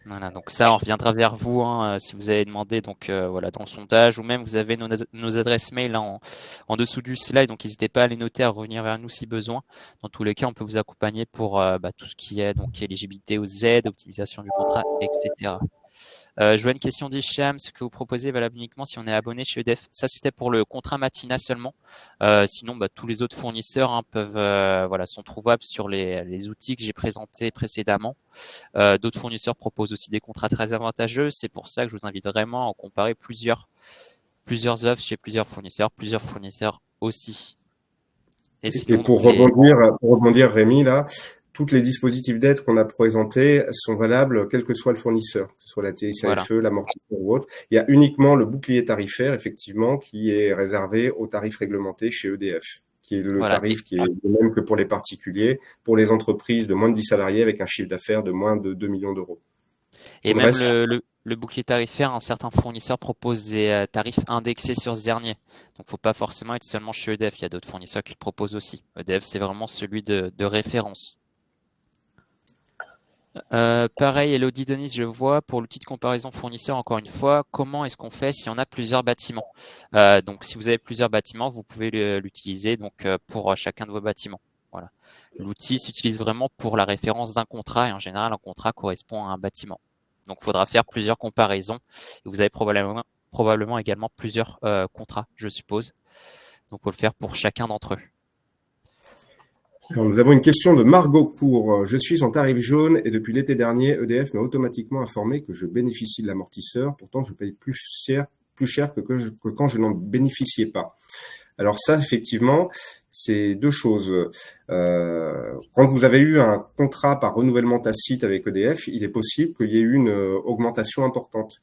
Voilà, donc ça, on reviendra vers vous si vous avez demandé donc voilà dans le sondage, ou même vous avez nos adresses mail en dessous du slide, donc n'hésitez pas à les noter, à revenir vers nous si besoin. Dans tous les cas, on peut vous accompagner pour tout ce qui est donc éligibilité aux aides, optimisation du contrat, etc. Je vois une question d'Hicham, ce que vous proposez est valable uniquement si on est abonné chez EDF. Ça, c'était pour le contrat Matina seulement. Sinon, tous les autres fournisseurs sont trouvables sur les outils que j'ai présentés précédemment. D'autres fournisseurs proposent aussi des contrats très avantageux. C'est pour ça que je vous invite vraiment à comparer plusieurs offres chez plusieurs fournisseurs aussi. Et pour rebondir, Rémi, là, tous les dispositifs d'aide qu'on a présentés sont valables quel que soit le fournisseur, que ce soit la TICFE, l'amortisseur ou autre. Il y a uniquement le bouclier tarifaire, effectivement, qui est réservé aux tarifs réglementés chez EDF, qui est le tarif qui est le même que pour les particuliers, pour les entreprises de moins de 10 salariés avec un chiffre d'affaires de moins de 2 millions d'euros. Et Tout le même reste, le bouclier tarifaire, un certain fournisseur propose des tarifs indexés sur ce dernier. Donc, faut pas forcément être seulement chez EDF. Il y a d'autres fournisseurs qui le proposent aussi. EDF, c'est vraiment celui de référence. Pareil, Elodie Denise, je vois, pour l'outil de comparaison fournisseur, encore une fois, comment est-ce qu'on fait si on a plusieurs bâtiments? Donc, si vous avez plusieurs bâtiments, vous pouvez l'utiliser donc pour chacun de vos bâtiments. Voilà. L'outil s'utilise vraiment pour la référence d'un contrat et en général, un contrat correspond à un bâtiment. Donc, il faudra faire plusieurs comparaisons. Et vous avez probablement également plusieurs contrats, je suppose. Donc, il faut le faire pour chacun d'entre eux. alors, nous avons une question de Margot Cour. Je suis en tarif jaune et depuis l'été dernier, EDF m'a automatiquement informé que je bénéficie de l'amortisseur. Pourtant, je paye plus cher que quand je n'en bénéficiais pas. Alors ça, effectivement, c'est deux choses. Quand vous avez eu un contrat par renouvellement tacite avec EDF, il est possible qu'il y ait eu une augmentation importante,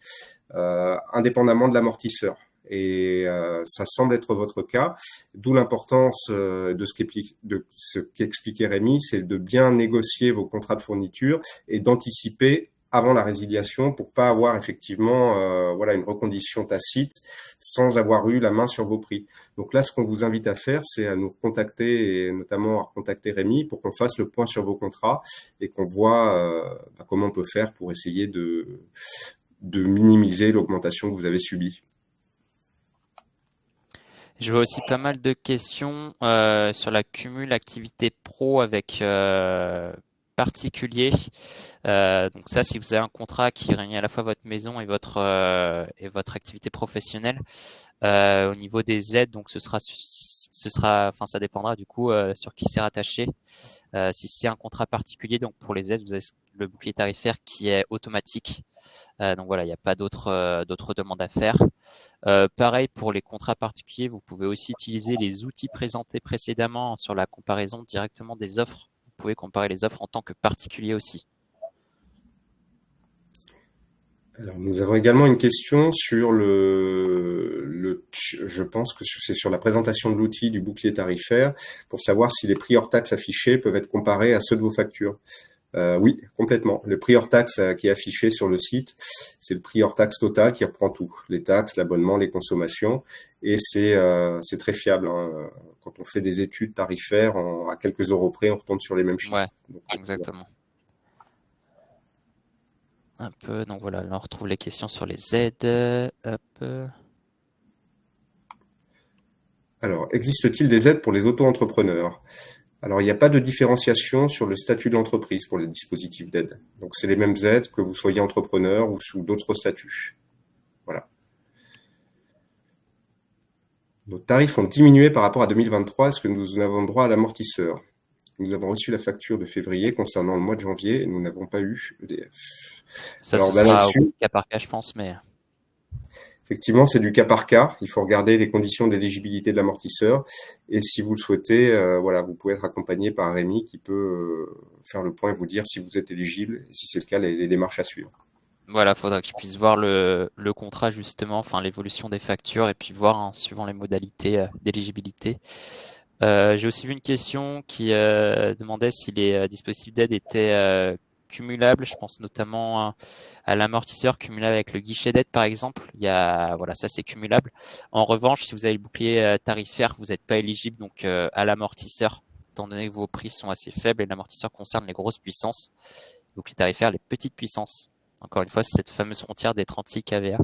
indépendamment de l'amortisseur. Et ça semble être votre cas, d'où l'importance de ce qu'expliquait Rémi, c'est de bien négocier vos contrats de fourniture et d'anticiper avant la résiliation pour pas avoir effectivement voilà une recondition tacite sans avoir eu la main sur vos prix. Donc là, ce qu'on vous invite à faire, c'est à nous contacter et notamment à contacter Rémi pour qu'on fasse le point sur vos contrats et qu'on voit comment on peut faire pour essayer de minimiser l'augmentation que vous avez subie. Je vois aussi pas mal de questions sur la cumul activité pro avec particulier. Donc ça, si vous avez un contrat qui réunit à la fois votre maison et votre activité professionnelle, au niveau des aides, donc enfin ça dépendra du coup sur qui c'est rattaché. Si c'est un contrat particulier, donc pour les aides, vous avez le bouclier tarifaire qui est automatique. Donc voilà, il n'y a pas d'autres demandes à faire. Pareil pour les contrats particuliers, vous pouvez aussi utiliser les outils présentés précédemment sur la comparaison directement des offres. Vous pouvez comparer les offres en tant que particulier aussi. Alors, nous avons également une question sur je pense que c'est sur la présentation de l'outil du bouclier tarifaire pour savoir si les prix hors taxes affichés peuvent être comparés à ceux de vos factures. Oui, complètement. Le prix hors taxe qui est affiché sur le site, c'est le prix hors taxe total qui reprend tout, les taxes, l'abonnement, les consommations, et c'est très fiable. Hein. Quand on fait des études tarifaires, à quelques euros près, on retombe sur les mêmes chiffres. Ouais, Donc, exactement. Un peu, donc voilà, là on retrouve les questions sur les aides. Hop. Alors, existe-t-il des aides pour les auto-entrepreneurs? Alors, il n'y a pas de différenciation sur le statut de l'entreprise pour les dispositifs d'aide. Donc, c'est les mêmes aides que vous soyez entrepreneur ou sous d'autres statuts. Voilà. Nos tarifs ont diminué par rapport à 2023. Est-ce que nous avons droit à l'amortisseur? Nous avons reçu la facture de février concernant le mois de janvier et nous n'avons pas eu EDF. Ça, Alors, ce sera là-dessus, au cas par cas, je pense, mais effectivement, c'est du cas par cas. Il faut regarder les conditions d'éligibilité de l'amortisseur. Et si vous le souhaitez, voilà, vous pouvez être accompagné par Rémi qui peut faire le point et vous dire si vous êtes éligible et si c'est le cas, les démarches à suivre. voilà, faudra que je puisse voir le contrat justement, enfin l'évolution des factures et puis voir suivant les modalités d'éligibilité. J'ai aussi vu une question qui demandait si les dispositifs d'aide étaient cumulables. Je pense notamment à l'amortisseur cumulable avec le guichet d'aide par exemple. Voilà, ça c'est cumulable. En revanche, si vous avez le bouclier tarifaire, vous n'êtes pas éligible donc à l'amortisseur, étant donné que vos prix sont assez faibles et l'amortisseur concerne les grosses puissances, le bouclier tarifaire les petites puissances. Encore une fois, c'est cette fameuse frontière des 36 kVA.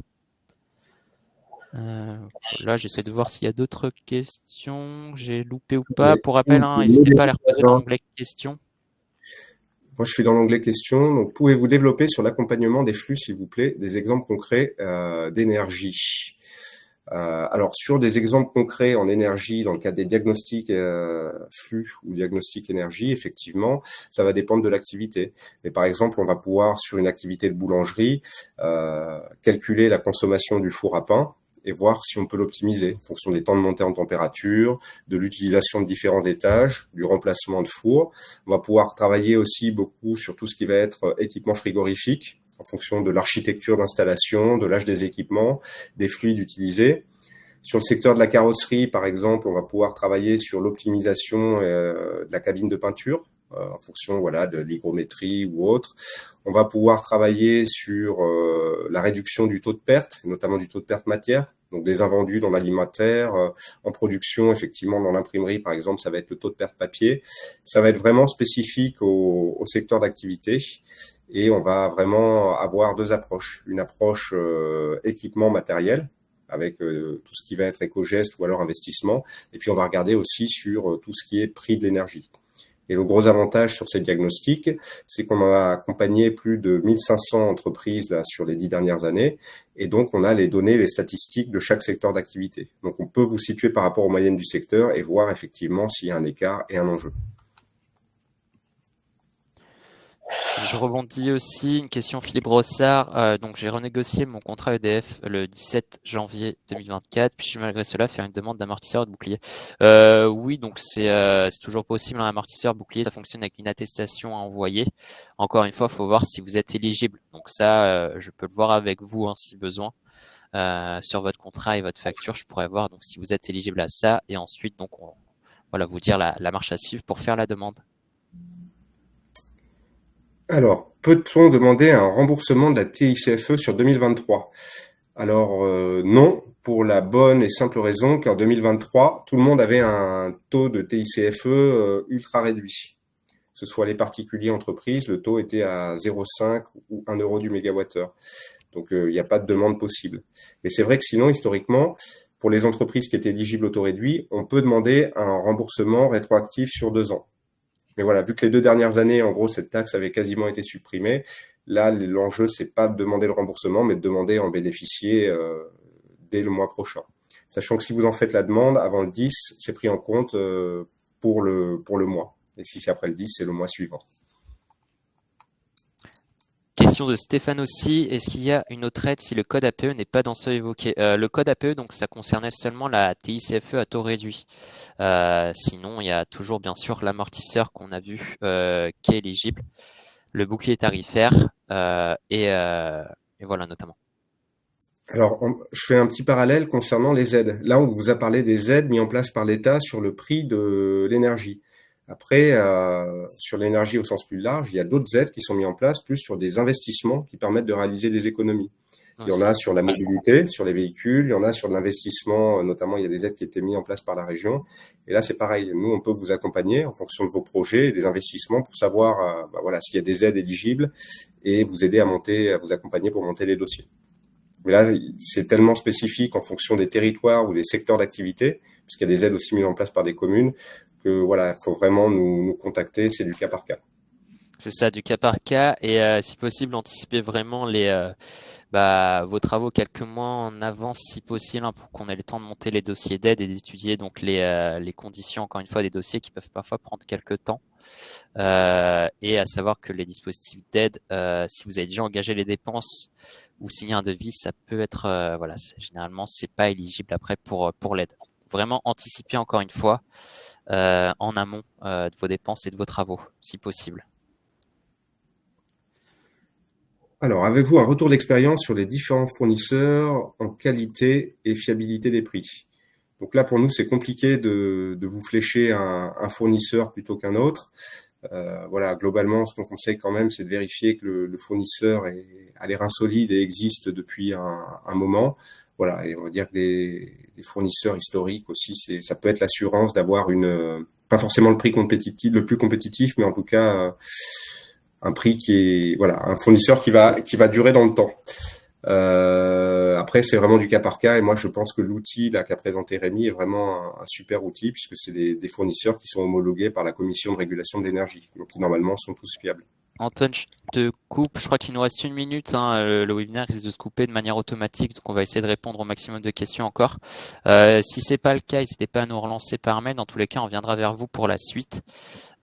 Là, j'essaie de voir s'il y a d'autres questions. J'ai loupé ou pas. Pour rappel, n'hésitez pas à les reposer dans l'onglet questions. Moi, je suis dans l'onglet questions. Donc, pouvez-vous développer sur l'accompagnement des flux, s'il vous plaît, des exemples concrets d'énergie? Alors, sur des exemples concrets en énergie, dans le cadre des diagnostics flux ou diagnostics énergie, effectivement, ça va dépendre de l'activité. Mais par exemple, on va pouvoir, sur une activité de boulangerie, calculer la consommation du four à pain et voir si on peut l'optimiser en fonction des temps de montée en température, de l'utilisation de différents étages, du remplacement de four. On va pouvoir travailler aussi beaucoup sur tout ce qui va être équipement frigorifique, en fonction de l'architecture d'installation, de l'âge des équipements, des fluides utilisés. Sur le secteur de la carrosserie, par exemple, on va pouvoir travailler sur l'optimisation de la cabine de peinture, en fonction de l'hygrométrie ou autre. On va pouvoir travailler sur la réduction du taux de perte, notamment du taux de perte matière. Donc des invendus dans l'alimentaire, en production, effectivement dans l'imprimerie par exemple, ça va être le taux de perte papier. Ça va être vraiment spécifique au secteur d'activité et on va vraiment avoir deux approches. Une approche équipement matériel avec tout ce qui va être éco-geste ou alors investissement, et puis on va regarder aussi sur tout ce qui est prix de l'énergie. Et le gros avantage sur ces diagnostics, c'est qu'on a accompagné plus de 1500 entreprises là, sur les 10 dernières années. Et donc, on a les données, les statistiques de chaque secteur d'activité. Donc, on peut vous situer par rapport aux moyennes du secteur et voir effectivement s'il y a un écart et un enjeu. Je rebondis aussi, une question Philippe Brossard. Donc, j'ai renégocié mon contrat EDF le 17 janvier 2024. Puis-je malgré cela faire une demande d'amortisseur de bouclier? Oui, donc c'est toujours possible un amortisseur bouclier. Ça fonctionne avec une attestation à envoyer. Encore une fois, il faut voir si vous êtes éligible. Donc ça, je peux le voir avec vous si besoin. Sur votre contrat et votre facture, je pourrais voir donc si vous êtes éligible à ça. Et ensuite, donc, voilà, vous dire la marche à suivre pour faire la demande. Alors, peut-on demander un remboursement de la TICFE sur 2023? Alors, non, pour la bonne et simple raison qu'en 2023, tout le monde avait un taux de TICFE ultra réduit. Que ce soit les particuliers entreprises, le taux était à 0,5 ou 1 euro du mégawattheure. Donc, il n'y a pas de demande possible. Mais c'est vrai que sinon, historiquement, pour les entreprises qui étaient éligibles au taux réduit, on peut demander un remboursement rétroactif sur 2 ans. Mais voilà, vu que les 2 dernières années, en gros, cette taxe avait quasiment été supprimée, là, l'enjeu, c'est pas de demander le remboursement, mais de demander à en bénéficier dès le mois prochain. Sachant que si vous en faites la demande, avant le 10, c'est pris en compte pour le mois. Et si c'est après le 10, c'est le mois suivant. Question de Stéphane aussi. Est-ce qu'il y a une autre aide si le code APE n'est pas dans ceux évoqués? Le code APE, donc, ça concernait seulement la TICFE à taux réduit. Sinon, il y a toujours, bien sûr, l'amortisseur qu'on a vu qui est éligible, le bouclier tarifaire et voilà, notamment. Alors, je fais un petit parallèle concernant les aides. Là, on vous a parlé des aides mises en place par l'État sur le prix de l'énergie. Après, sur l'énergie au sens plus large, il y a d'autres aides qui sont mises en place plus sur des investissements qui permettent de réaliser des économies. Il y en a sur la mobilité, sur les véhicules, il y en a sur l'investissement, notamment il y a des aides qui étaient mises en place par la région. Et là, c'est pareil. Nous, on peut vous accompagner en fonction de vos projets et des investissements pour savoir s'il y a des aides éligibles et vous aider à vous accompagner pour monter les dossiers. Mais là, c'est tellement spécifique en fonction des territoires ou des secteurs d'activité, parce qu'il y a des aides aussi mises en place par des communes, que voilà, il faut vraiment nous contacter, c'est du cas par cas. C'est ça, du cas par cas et si possible, anticiper vraiment vos travaux quelques mois en avance si possible pour qu'on ait le temps de monter les dossiers d'aide et d'étudier donc les conditions, encore une fois, des dossiers qui peuvent parfois prendre quelques temps. Et à savoir que les dispositifs d'aide, si vous avez déjà engagé les dépenses ou signé un devis, ça peut être, généralement, c'est pas éligible après pour l'aide. Vraiment anticiper encore une fois en amont de vos dépenses et de vos travaux, si possible. Alors, avez-vous un retour d'expérience sur les différents fournisseurs en qualité et fiabilité des prix? Donc là, pour nous, c'est compliqué de vous flécher un fournisseur plutôt qu'un autre. Globalement, ce qu'on conseille quand même, c'est de vérifier que le fournisseur a les reins solides et existe depuis un moment. Voilà, et on va dire que les fournisseurs historiques aussi, ça peut être l'assurance d'avoir pas forcément le prix compétitif, le plus compétitif, mais en tout cas un prix qui est un fournisseur qui va durer dans le temps. Après, c'est vraiment du cas par cas et moi, je pense que l'outil qu'a présenté Rémi est vraiment un super outil puisque c'est des fournisseurs qui sont homologués par la Commission de régulation de l'énergie, donc qui normalement sont tous fiables. Antoine, je te coupe. Je crois qu'il nous reste 1 minute. Le webinaire risque de se couper de manière automatique, donc on va essayer de répondre au maximum de questions encore. Si c'est pas le cas, n'hésitez pas à nous relancer par mail. Dans tous les cas, on viendra vers vous pour la suite.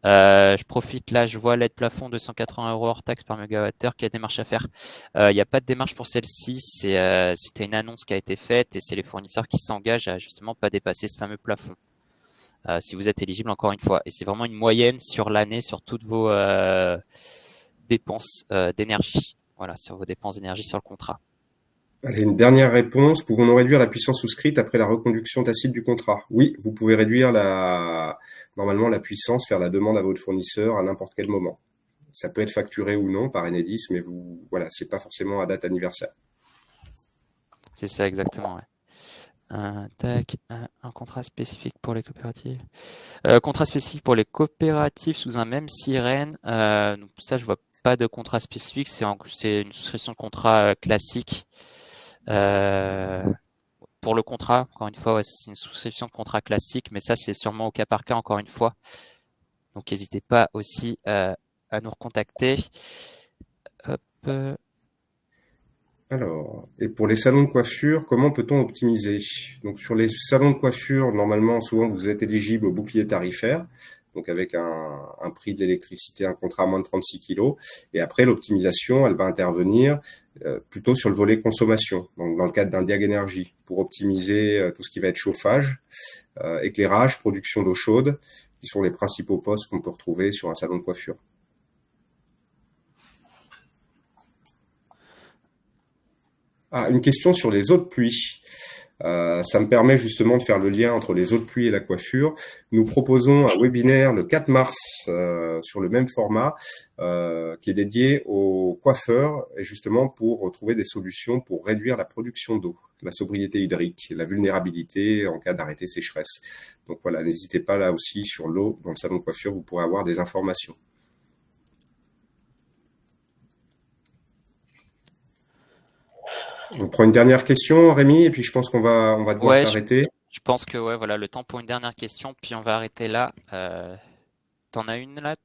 Je profite là, je vois l'aide plafond de 180 € hors taxe par mégawattheure. Quelle démarche à faire? Il n'y a pas de démarche pour celle-ci. C'était une annonce qui a été faite et c'est les fournisseurs qui s'engagent à justement pas dépasser ce fameux plafond. Si vous êtes éligible, encore une fois. Et c'est vraiment une moyenne sur l'année, sur toutes vos dépenses d'énergie. Voilà, sur vos dépenses d'énergie sur le contrat. Allez, une dernière réponse. Pouvons-nous réduire la puissance souscrite après la reconduction tacite du contrat? Oui, vous pouvez réduire normalement la puissance, faire la demande à votre fournisseur à n'importe quel moment. Ça peut être facturé ou non par Enedis, mais voilà, c'est pas forcément à date anniversaire. C'est ça, exactement. Ouais. Un contrat spécifique pour les coopératives. Contrat spécifique pour les coopératives sous un même sirène. Donc ça, je vois pas de contrat spécifique. C'est une souscription de contrat classique. Pour le contrat, encore une fois, ouais, c'est une souscription de contrat classique, mais ça, c'est sûrement au cas par cas, encore une fois. Donc, n'hésitez pas aussi à nous recontacter. Hop. Alors, et pour les salons de coiffure, comment peut-on optimiser? Donc, sur les salons de coiffure, normalement, souvent, vous êtes éligible au bouclier tarifaire, donc avec un prix de l'électricité, un contrat à moins de 36 kg. Et après, l'optimisation, elle va intervenir plutôt sur le volet consommation, donc dans le cadre d'un Diag Énergie, pour optimiser tout ce qui va être chauffage, éclairage, production d'eau chaude, qui sont les principaux postes qu'on peut retrouver sur un salon de coiffure. Ah, une question sur les eaux de pluie. Ça me permet justement de faire le lien entre les eaux de pluie et la coiffure. Nous proposons un webinaire le 4 mars sur le même format qui est dédié aux coiffeurs et justement pour trouver des solutions pour réduire la production d'eau, la sobriété hydrique, la vulnérabilité en cas d'arrêté sécheresse. Donc voilà, n'hésitez pas là aussi sur l'eau dans le salon de coiffure, vous pourrez avoir des informations. On prend une dernière question, Rémi, et puis je pense qu'on va devoir s'arrêter. Je pense que ouais, voilà, le temps pour une dernière question, puis on va arrêter là. T'en as une là?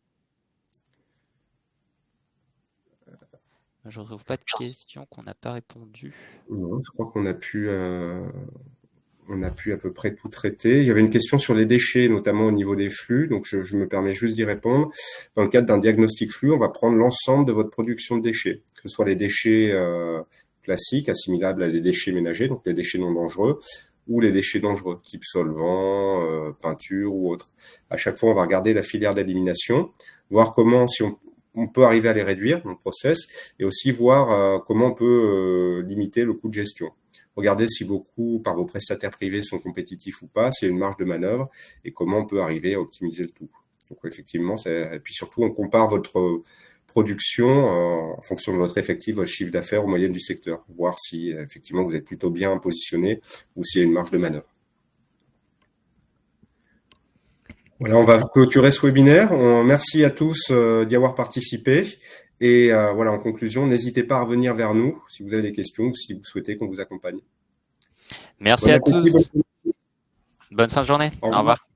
Je ne retrouve pas de questions qu'on n'a pas répondu. Non, je crois qu'on a pu à peu près tout traiter. Il y avait une question sur les déchets, notamment au niveau des flux, donc je me permets juste d'y répondre. Dans le cadre d'un diagnostic flux, on va prendre l'ensemble de votre production de déchets, que ce soit les déchets classiques, assimilables à des déchets ménagers, donc les déchets non dangereux, ou les déchets dangereux, type solvant, peinture ou autre. À chaque fois, on va regarder la filière d'élimination, voir comment, si on peut arriver à les réduire dans le process, et aussi voir comment on peut limiter le coût de gestion. Regardez si vos coûts par vos prestataires privés sont compétitifs ou pas, s'il y a une marge de manœuvre, et comment on peut arriver à optimiser le tout. Donc effectivement, et puis surtout, on compare votre production en fonction de votre effectif, votre chiffre d'affaires aux moyennes du secteur, voir si effectivement vous êtes plutôt bien positionné ou s'il y a une marge de manœuvre. Voilà, on va clôturer ce webinaire. Merci à tous d'y avoir participé. Et voilà, en conclusion, n'hésitez pas à revenir vers nous si vous avez des questions ou si vous souhaitez qu'on vous accompagne. Merci à tous. Bonne fin de journée. Au revoir.